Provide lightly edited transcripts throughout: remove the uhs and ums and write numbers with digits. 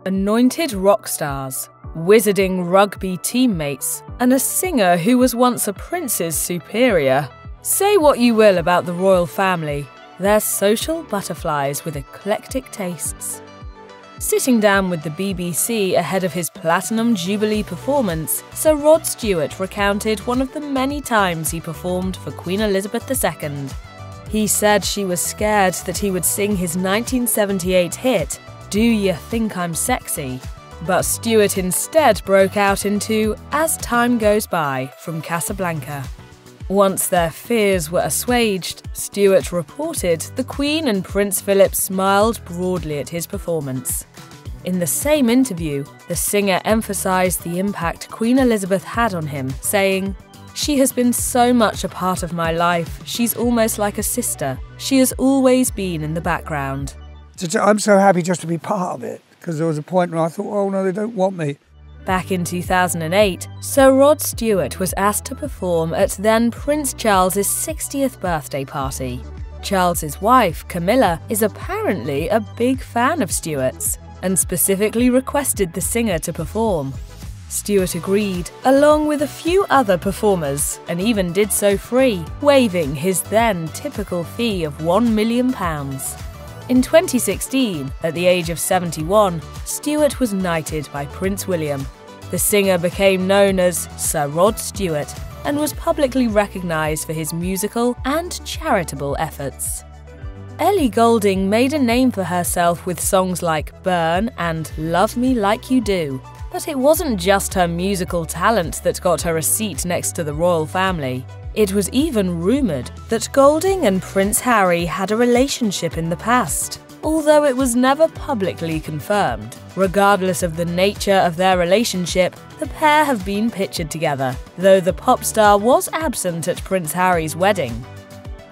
Anointed rock stars, wizarding rugby teammates, and a singer who was once a prince's superior. Say what you will about the royal family, they're social butterflies with eclectic tastes. Sitting down with the BBC ahead of his Platinum Jubilee performance, Sir Rod Stewart recounted one of the many times he performed for Queen Elizabeth II. He said she was scared that he would sing his 1978 hit, "Do You Think I'm Sexy?" But Stewart instead broke out into "As Time Goes By" from Casablanca. Once their fears were assuaged, Stewart reported the Queen and Prince Philip smiled broadly at his performance. In the same interview, the singer emphasised the impact Queen Elizabeth had on him, saying, "She has been so much a part of my life, she's almost like a sister. She has always been in the background." I'm so happy just to be part of it, because there was a point where I thought, oh no, they don't want me. Back in 2008, Sir Rod Stewart was asked to perform at then Prince Charles's 60th birthday party. Charles's wife, Camilla, is apparently a big fan of Stewart's, and specifically requested the singer to perform. Stewart agreed, along with a few other performers, and even did so free, waiving his then typical fee of £1 million. In 2016, at the age of 71, Stewart was knighted by Prince William. The singer became known as Sir Rod Stewart and was publicly recognised for his musical and charitable efforts. Ellie Goulding made a name for herself with songs like Burn and Love Me Like You Do. But it wasn't just her musical talent that got her a seat next to the royal family. It was even rumoured that Goulding and Prince Harry had a relationship in the past, although it was never publicly confirmed. Regardless of the nature of their relationship, the pair have been pictured together, though the pop star was absent at Prince Harry's wedding.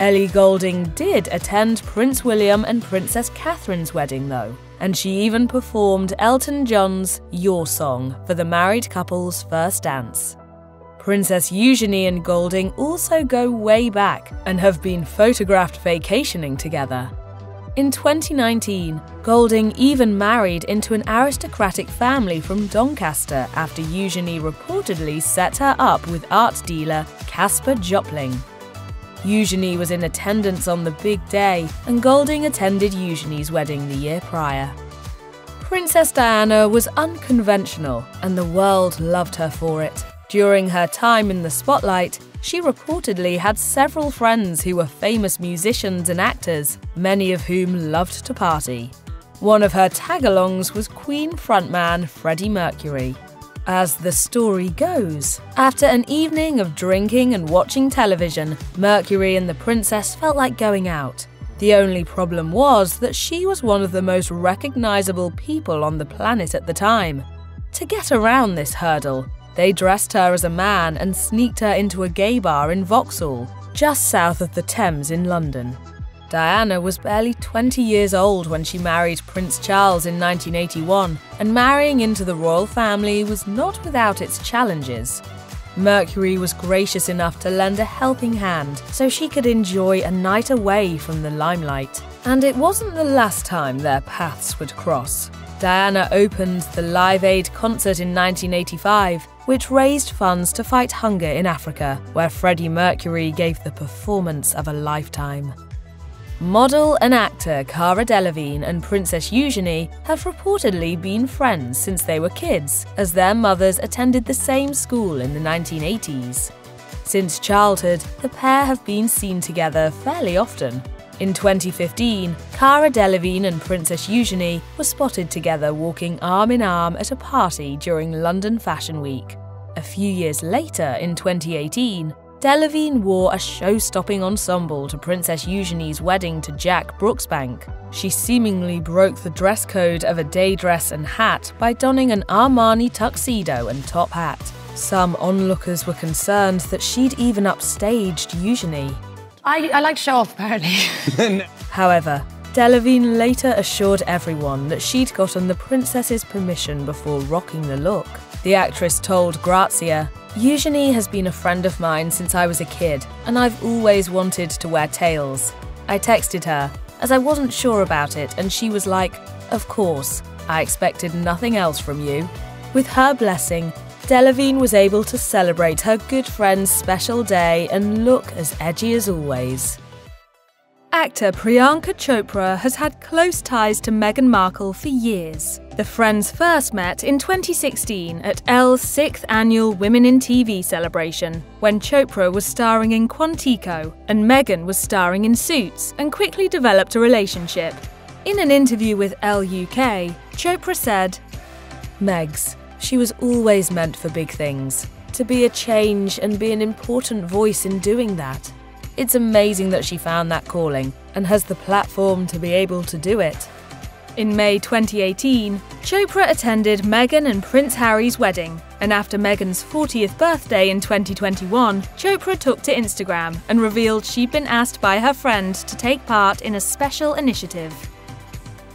Ellie Goulding did attend Prince William and Princess Catherine's wedding though, and she even performed Elton John's Your Song for the married couple's first dance. Princess Eugenie and Goulding also go way back and have been photographed vacationing together. In 2019, Goulding even married into an aristocratic family from Doncaster after Eugenie reportedly set her up with art dealer Caspar Jopling. Eugenie was in attendance on the big day, and Goulding attended Eugenie's wedding the year prior. Princess Diana was unconventional, and the world loved her for it. During her time in the spotlight, she reportedly had several friends who were famous musicians and actors, many of whom loved to party. One of her tag-alongs was Queen frontman Freddie Mercury. As the story goes, after an evening of drinking and watching television, Mercury and the princess felt like going out. The only problem was that she was one of the most recognisable people on the planet at the time. To get around this hurdle, they dressed her as a man and sneaked her into a gay bar in Vauxhall, just south of the Thames in London. Diana was barely 20 years old when she married Prince Charles in 1981, and marrying into the royal family was not without its challenges. Mercury was gracious enough to lend a helping hand so she could enjoy a night away from the limelight. And it wasn't the last time their paths would cross. Diana opened the Live Aid concert in 1985, which raised funds to fight hunger in Africa, where Freddie Mercury gave the performance of a lifetime. Model and actor Cara Delevingne and Princess Eugenie have reportedly been friends since they were kids, as their mothers attended the same school in the 1980s. Since childhood, the pair have been seen together fairly often. In 2015, Cara Delevingne and Princess Eugenie were spotted together walking arm in arm at a party during London Fashion Week. A few years later, in 2018, Delevingne wore a show-stopping ensemble to Princess Eugenie's wedding to Jack Brooksbank. She seemingly broke the dress code of a day dress and hat by donning an Armani tuxedo and top hat. Some onlookers were concerned that she'd even upstaged Eugenie. I like to show off, apparently. However, Delevingne later assured everyone that she'd gotten the princess's permission before rocking the look. The actress told Grazia, "Eugenie has been a friend of mine since I was a kid, and I've always wanted to wear tails. I texted her, as I wasn't sure about it, and she was like, 'Of course,' I expected nothing else from you." With her blessing, Delevingne was able to celebrate her good friend's special day and look as edgy as always. Actor Priyanka Chopra has had close ties to Meghan Markle for years. The friends first met in 2016 at Elle's 6th annual Women in TV celebration, when Chopra was starring in Quantico and Meghan was starring in Suits, and quickly developed a relationship. In an interview with Elle UK, Chopra said, "Megs, she was always meant for big things, to be a change and be an important voice in doing that. It's amazing that she found that calling and has the platform to be able to do it." In May 2018, Chopra attended Meghan and Prince Harry's wedding, and after Meghan's 40th birthday in 2021, Chopra took to Instagram and revealed she'd been asked by her friend to take part in a special initiative.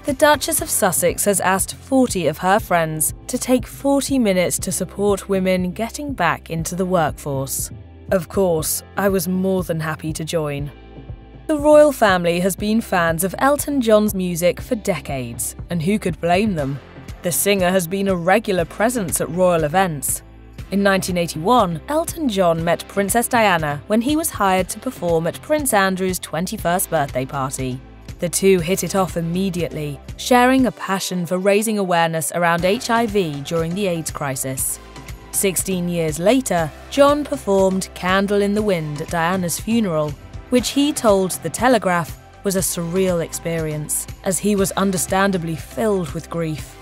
The Duchess of Sussex has asked 40 of her friends to take 40 minutes to support women getting back into the workforce. Of course, I was more than happy to join. The royal family has been fans of Elton John's music for decades, and who could blame them? The singer has been a regular presence at royal events. In 1981, Elton John met Princess Diana when he was hired to perform at Prince Andrew's 21st birthday party. The two hit it off immediately, sharing a passion for raising awareness around HIV during the AIDS crisis. 16 years later, John performed Candle in the Wind at Diana's funeral, which he told The Telegraph was a surreal experience, as he was understandably filled with grief.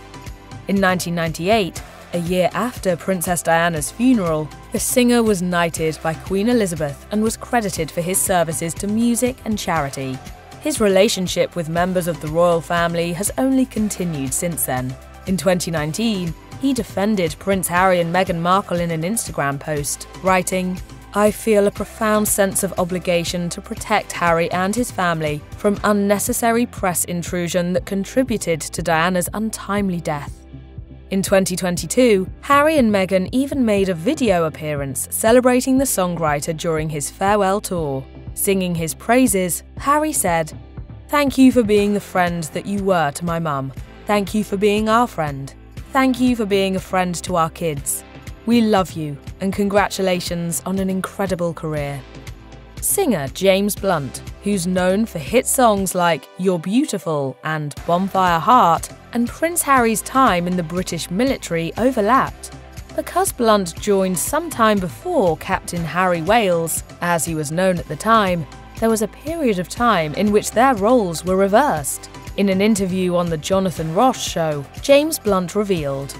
In 1998, a year after Princess Diana's funeral, the singer was knighted by Queen Elizabeth and was credited for his services to music and charity. His relationship with members of the royal family has only continued since then. In 2019, he defended Prince Harry and Meghan Markle in an Instagram post, writing, "I feel a profound sense of obligation to protect Harry and his family from unnecessary press intrusion that contributed to Diana's untimely death." In 2022, Harry and Meghan even made a video appearance celebrating the songwriter during his farewell tour. Singing his praises, Harry said, "Thank you for being the friend that you were to my mum. Thank you for being our friend. Thank you for being a friend to our kids. We love you, and congratulations on an incredible career." Singer James Blunt, who's known for hit songs like You're Beautiful and Bonfire Heart, and Prince Harry's time in the British military overlapped. Because Blunt joined sometime before Captain Harry Wales, as he was known at the time, there was a period of time in which their roles were reversed. In an interview on the Jonathan Ross show, James Blunt revealed,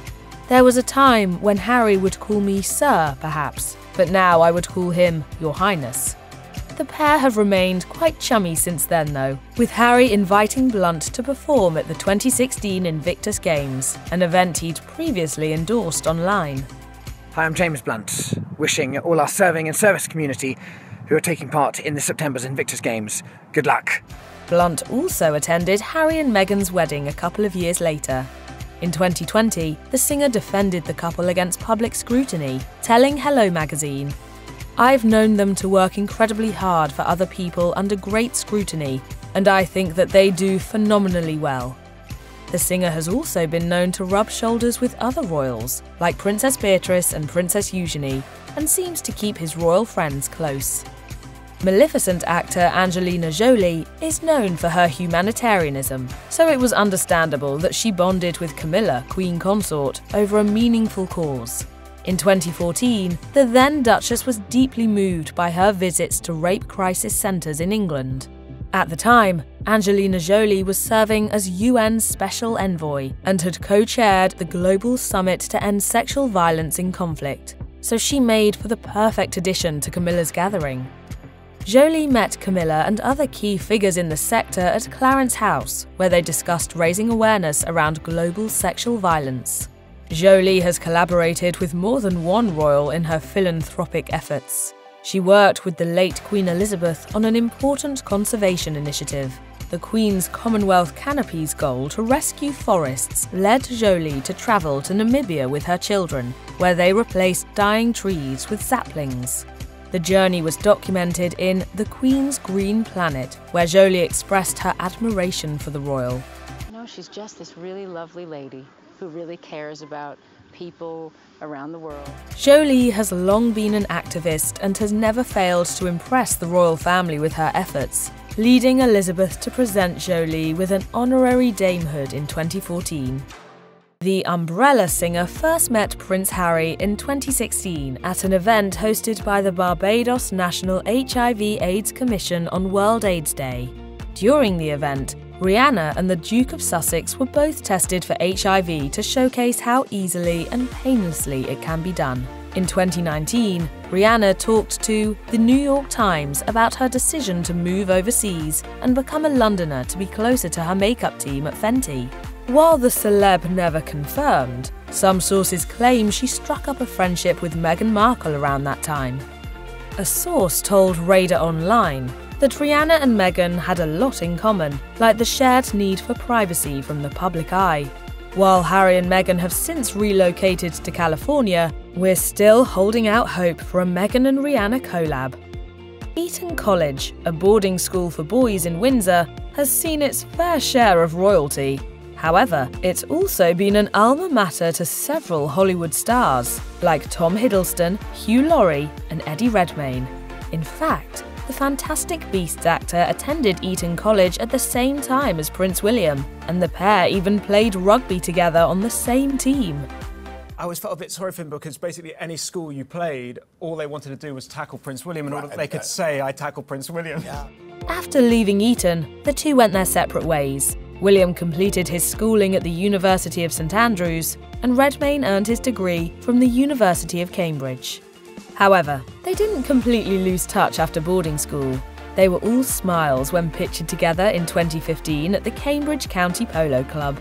"There was a time when Harry would call me Sir, perhaps, but now I would call him Your Highness." The pair have remained quite chummy since then though, with Harry inviting Blunt to perform at the 2016 Invictus Games, an event he'd previously endorsed online. Hi, I'm James Blunt, wishing all our serving and service community who are taking part in this September's Invictus Games good luck. Blunt also attended Harry and Meghan's wedding a couple of years later. In 2020, the singer defended the couple against public scrutiny, telling Hello magazine, "I've known them to work incredibly hard for other people under great scrutiny, and I think that they do phenomenally well." The singer has also been known to rub shoulders with other royals, like Princess Beatrice and Princess Eugenie, and seems to keep his royal friends close. Maleficent actor Angelina Jolie is known for her humanitarianism, so it was understandable that she bonded with Camilla, Queen Consort, over a meaningful cause. In 2014, the then Duchess was deeply moved by her visits to rape crisis centres in England. At the time, Angelina Jolie was serving as UN Special Envoy and had co-chaired the Global Summit to End Sexual Violence in Conflict, so she made for the perfect addition to Camilla's gathering. Jolie met Camilla and other key figures in the sector at Clarence House, where they discussed raising awareness around global sexual violence. Jolie has collaborated with more than one royal in her philanthropic efforts. She worked with the late Queen Elizabeth on an important conservation initiative. The Queen's Commonwealth Canopies goal to rescue forests led Jolie to travel to Namibia with her children, where they replaced dying trees with saplings. The journey was documented in The Queen's Green Planet, where Jolie expressed her admiration for the royal. know, she's just this really lovely lady who really cares about people around the world. Jolie has long been an activist and has never failed to impress the royal family with her efforts, leading Elizabeth to present Jolie with an honorary damehood in 2014. The Umbrella singer first met Prince Harry in 2016 at an event hosted by the Barbados National HIV/AIDS Commission on World AIDS Day. During the event, Rihanna and the Duke of Sussex were both tested for HIV to showcase how easily and painlessly it can be done. In 2019, Rihanna talked to The New York Times about her decision to move overseas and become a Londoner to be closer to her makeup team at Fenty. While the celeb never confirmed, some sources claim she struck up a friendship with Meghan Markle around that time. A source told Radar Online that Rihanna and Meghan had a lot in common, like the shared need for privacy from the public eye. While Harry and Meghan have since relocated to California, we're still holding out hope for a Meghan and Rihanna collab. Eton College, a boarding school for boys in Windsor, has seen its fair share of royalty. However, it's also been an alma mater to several Hollywood stars, like Tom Hiddleston, Hugh Laurie, and Eddie Redmayne. In fact, the Fantastic Beasts actor attended Eton College at the same time as Prince William, and the pair even played rugby together on the same team. I always felt a bit sorry for him because basically any school you played, all they wanted to do was tackle Prince William in order that they could say, I tackled Prince William. Yeah. After leaving Eton, the two went their separate ways. William completed his schooling at the University of St Andrews, and Redmayne earned his degree from the University of Cambridge. However, they didn't completely lose touch after boarding school. They were all smiles when pictured together in 2015 at the Cambridge County Polo Club.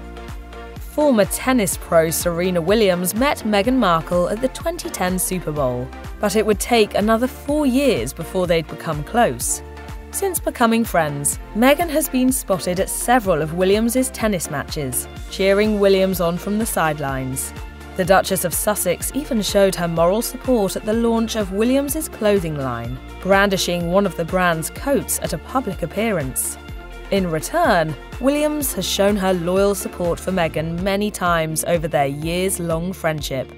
Former tennis pro Serena Williams met Meghan Markle at the 2010 Super Bowl, but it would take another 4 years before they'd become close. Since becoming friends, Meghan has been spotted at several of Williams' tennis matches, cheering Williams on from the sidelines. The Duchess of Sussex even showed her moral support at the launch of Williams' clothing line, brandishing one of the brand's coats at a public appearance. In return, Williams has shown her loyal support for Meghan many times over their years-long friendship.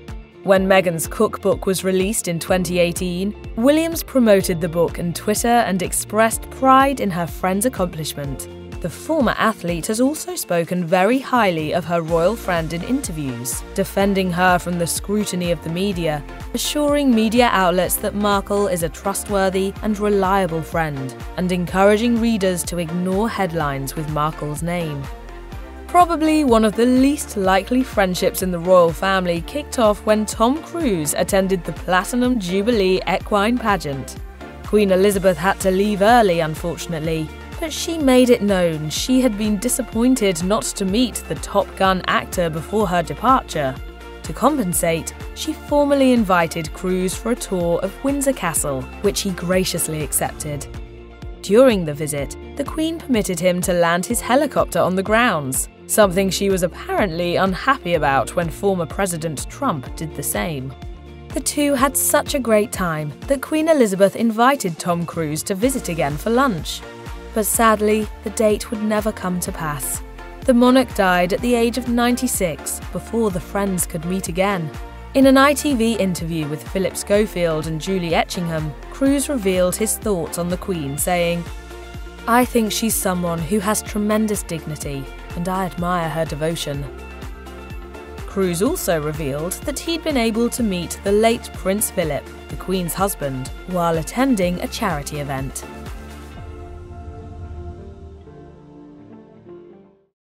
When Meghan's cookbook was released in 2018, Williams promoted the book on Twitter and expressed pride in her friend's accomplishment. The former athlete has also spoken very highly of her royal friend in interviews, defending her from the scrutiny of the media, assuring media outlets that Markle is a trustworthy and reliable friend, and encouraging readers to ignore headlines with Markle's name. Probably one of the least likely friendships in the royal family kicked off when Tom Cruise attended the Platinum Jubilee equine pageant. Queen Elizabeth had to leave early, unfortunately, but she made it known she had been disappointed not to meet the Top Gun actor before her departure. To compensate, she formally invited Cruise for a tour of Windsor Castle, which he graciously accepted. During the visit, the Queen permitted him to land his helicopter on the grounds, something she was apparently unhappy about when former President Trump did the same. The two had such a great time that Queen Elizabeth invited Tom Cruise to visit again for lunch. But sadly, the date would never come to pass. The monarch died at the age of 96 before the friends could meet again. In an ITV interview with Philip Schofield and Julie Etchingham, Cruise revealed his thoughts on the Queen, saying, "I think she's someone who has tremendous dignity, and I admire her devotion." Cruise also revealed that he'd been able to meet the late Prince Philip, the Queen's husband, while attending a charity event.